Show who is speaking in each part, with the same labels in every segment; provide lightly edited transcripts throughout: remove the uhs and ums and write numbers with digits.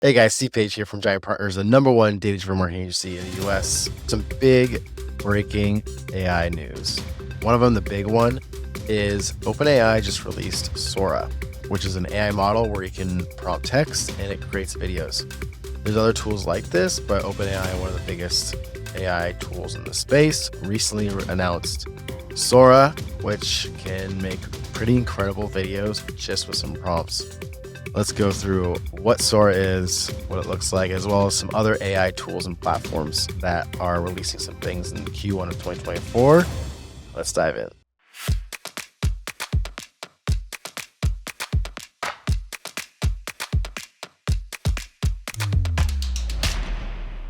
Speaker 1: Hey guys, C-Page here from Giant Partners, the #1 data-driven marketing agency in the US. Some big breaking AI news. One of them, the big one, is OpenAI just released Sora, which is an AI model where you can prompt text and it creates videos. There's other tools like this, but OpenAI, one of the biggest AI tools in the space, recently announced Sora, which can make pretty incredible videos just with some prompts. Let's go through what Sora is, what it looks like, as well as some other AI tools and platforms that are releasing some things in Q1 of 2024. Let's dive in.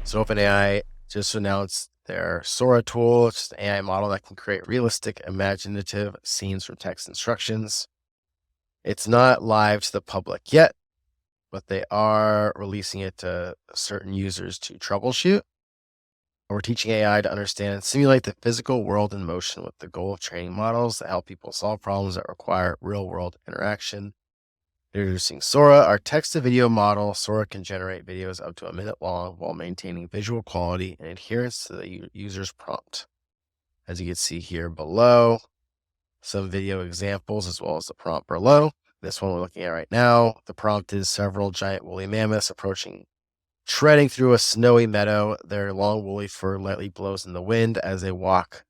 Speaker 1: So OpenAI just announced their Sora tool. It's just an AI model that can create realistic, imaginative scenes from text instructions. It's not live to the public yet, but they are releasing it to certain users to troubleshoot. We're teaching AI to understand and simulate the physical world in motion with the goal of training models that help people solve problems that require real-world interaction. Introducing Sora, our text-to-video model. Sora can generate videos up to a minute long while maintaining visual quality and adherence to the user's prompt. As you can see here below, some video examples as well as the prompt below. This one we're looking at right now, the prompt is several giant woolly mammoths treading through a snowy meadow. Their long woolly fur lightly blows in the wind as they walk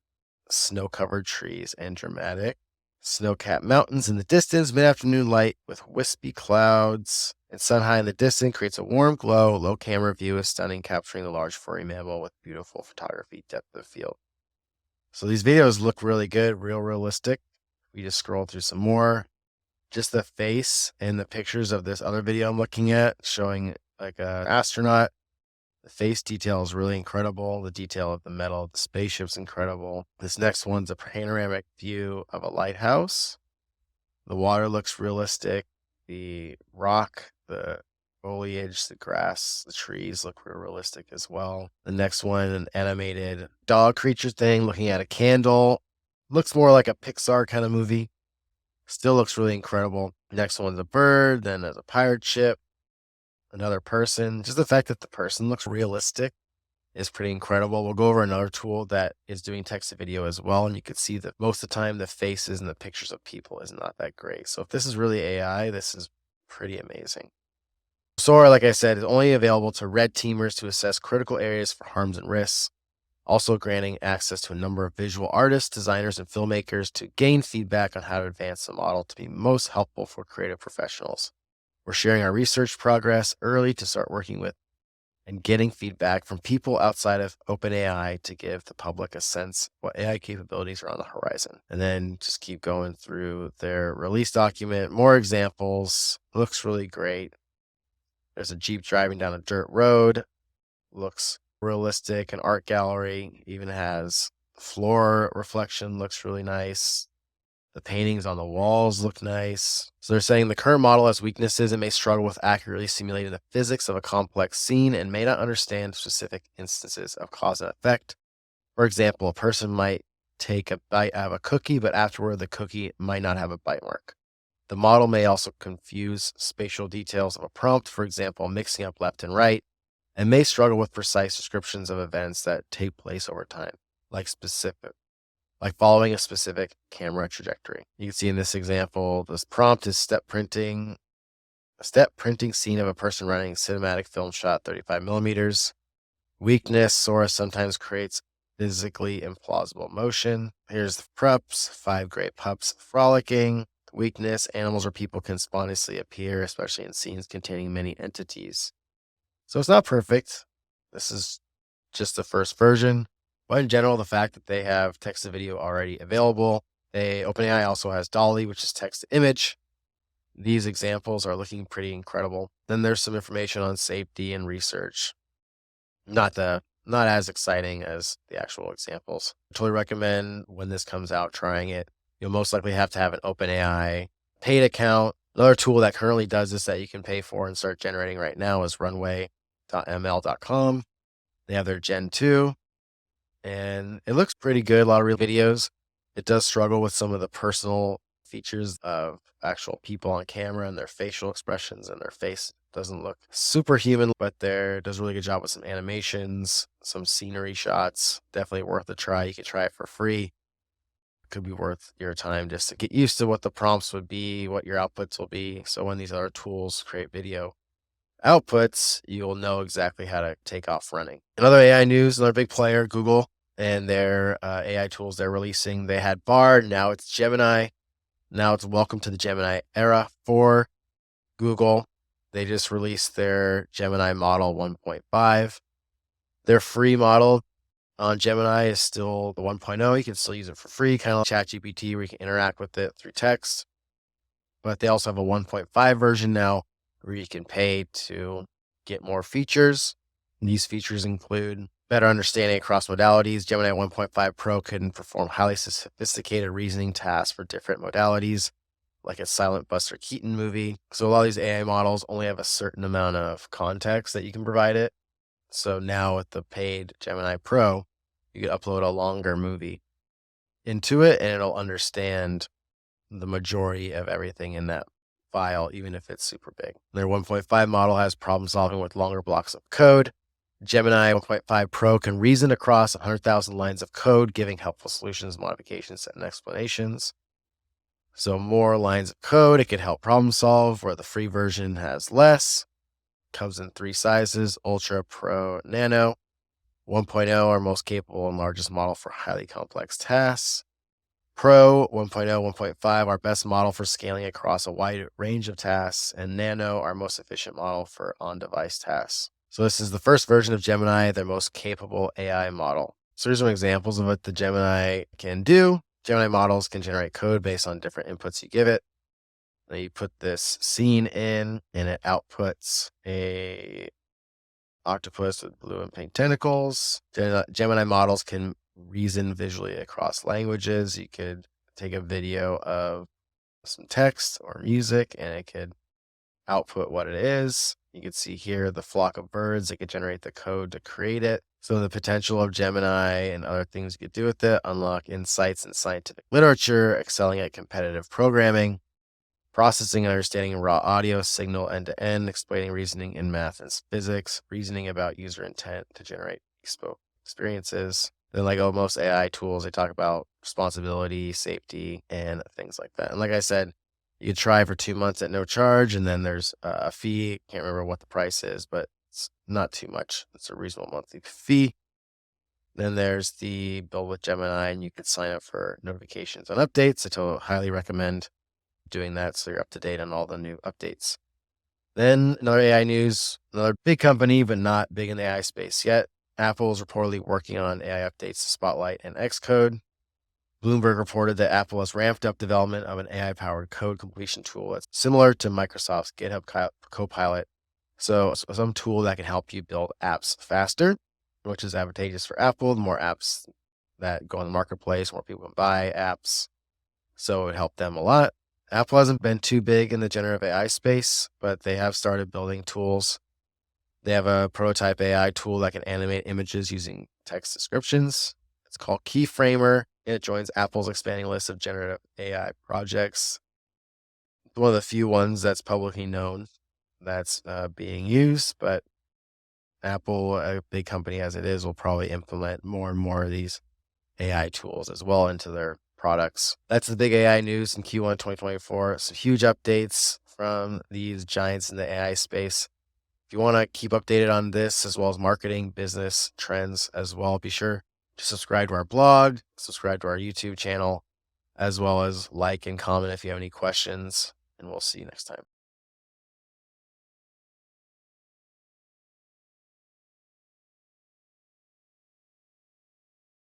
Speaker 1: snow-covered trees and dramatic snow-capped mountains in the distance. Mid-afternoon light with wispy clouds and sun high in the distance creates a warm glow. Low camera view is stunning, capturing the large furry mammal with beautiful photography, depth of field. So these videos look really good, real realistic. We just scroll through some more. Just the face and the pictures of this other video I'm looking at showing like an astronaut. The face detail is really incredible. The detail of the metal of the spaceship's incredible. This next one's a panoramic view of a lighthouse. The water looks realistic. The rock, the foliage, the grass, the trees look real realistic as well. The next one, an animated dog creature thing looking at a candle. Looks more like a Pixar kind of movie. Still looks really incredible. Next one's a bird, then there's a pirate ship, another person. Just the fact that the person looks realistic is pretty incredible. We'll go over another tool that is doing text to video as well, and you can see that most of the time the faces and the pictures of people is not that great. So if this is really AI, this is pretty amazing. Sora, like I said, is only available to red teamers to assess critical areas for harms and risks, also granting access to a number of visual artists, designers, and filmmakers to gain feedback on how to advance the model to be most helpful for creative professionals. We're sharing our research progress early to start working with and getting feedback from people outside of OpenAI to give the public a sense what AI capabilities are on the horizon. And then just keep going through their release document, more examples. Looks really great. There's a Jeep driving down a dirt road. Looks realistic. An art gallery even has floor reflection, looks really nice. The paintings on the walls look nice. So they're saying the current model has weaknesses and may struggle with accurately simulating the physics of a complex scene and may not understand specific instances of cause and effect. For example, a person might take a bite out of a cookie, but afterward the cookie might not have a bite mark. The model may also confuse spatial details of a prompt, for example, mixing up left and right, and may struggle with precise descriptions of events that take place over time, like following a specific camera trajectory. You can see in this example, this prompt is a step printing scene of a person running cinematic film shot 35 millimeters. Weakness, Sora sometimes creates physically implausible motion. Here's the props, 5 gray pups frolicking. Weakness, animals or people can spontaneously appear, especially in scenes containing many entities. So it's not perfect. This is just the first version. But in general, the fact that they have text to video already available. OpenAI also has DALL-E, which is text to image. These examples are looking pretty incredible. Then there's some information on safety and research. Not as exciting as the actual examples. I totally recommend when this comes out, trying it. You'll most likely have to have an OpenAI paid account. Another tool that currently does this that you can pay for and start generating right now is runway.ml.com. They have their Gen 2, and it looks pretty good. A lot of real videos. It does struggle with some of the personal features of actual people on camera and their facial expressions, and their face doesn't look superhuman, but does a really good job with some animations, some scenery shots. Definitely worth a try. You can try it for free. Could be worth your time just to get used to what the prompts would be, what your outputs will be. So when these other tools create video outputs, you'll know exactly how to take off running. Another AI news, another big player, Google, and their AI tools they're releasing. They had Bard, now it's Gemini. Now it's welcome to the Gemini era for Google. They just released their Gemini model 1.5. Their free model on Gemini is still the 1.0. You can still use it for free, kind of like ChatGPT, where you can interact with it through text. But they also have a 1.5 version now where you can pay to get more features. These features include better understanding across modalities. Gemini 1.5 Pro can perform highly sophisticated reasoning tasks for different modalities, like a Silent Buster Keaton movie. So a lot of these AI models only have a certain amount of context that you can provide it. So now with the paid Gemini Pro, you can upload a longer movie into it and it'll understand the majority of everything in that file, even if it's super big. Their 1.5 model has problem solving with longer blocks of code. Gemini 1.5 Pro can reason across 100,000 lines of code, giving helpful solutions, modifications, and explanations. So more lines of code, it can help problem solve, where the free version has less. Comes in 3 sizes, Ultra, Pro, Nano. 1.0 are most capable and largest model for highly complex tasks. Pro 1.0, 1.5 are best model for scaling across a wide range of tasks, and Nano our most efficient model for on-device tasks. So this is the first version of Gemini, their most capable AI model. So here's some examples of what the Gemini can do. Gemini models can generate code based on different inputs you give it. Now you put this scene in, and it outputs a octopus with blue and pink tentacles. Gemini models can reason visually across languages. You could take a video of some text or music, and it could output what it is. You can see here the flock of birds. It could generate the code to create it. So the potential of Gemini and other things you could do with it: unlock insights in scientific literature, excelling at competitive programming, processing and understanding raw audio signal end-to-end, explaining reasoning in math and physics, reasoning about user intent to generate bespoke experiences. Then like most AI tools, they talk about responsibility, safety, and things like that. And like I said, you could try for 2 months at no charge, and then there's a fee. Can't remember what the price is, but it's not too much. It's a reasonable monthly fee. Then there's the Build with Gemini, and you could sign up for notifications on updates. I highly recommend doing that so you're up to date on all the new updates. Then another AI news, another big company, but not big in the AI space yet. Apple is reportedly working on AI updates to Spotlight and Xcode. Bloomberg reported that Apple has ramped up development of an AI-powered code completion tool that's similar to Microsoft's GitHub Copilot. So some tool that can help you build apps faster, which is advantageous for Apple. The more apps that go on the marketplace, more people can buy apps. So it would help them a lot. Apple hasn't been too big in the generative AI space, but they have started building tools. They have a prototype AI tool that can animate images using text descriptions. It's called Keyframer, and it joins Apple's expanding list of generative AI projects. It's one of the few ones that's publicly known that's being used, but Apple, a big company as it is, will probably implement more and more of these AI tools as well into their products. That's the big AI news in Q1 2024. Some huge updates from these giants in the AI space. If you want to keep updated on this, as well as marketing, business trends as well, be sure to subscribe to our blog, subscribe to our YouTube channel, as well as like and comment if you have any questions, and we'll see you next time.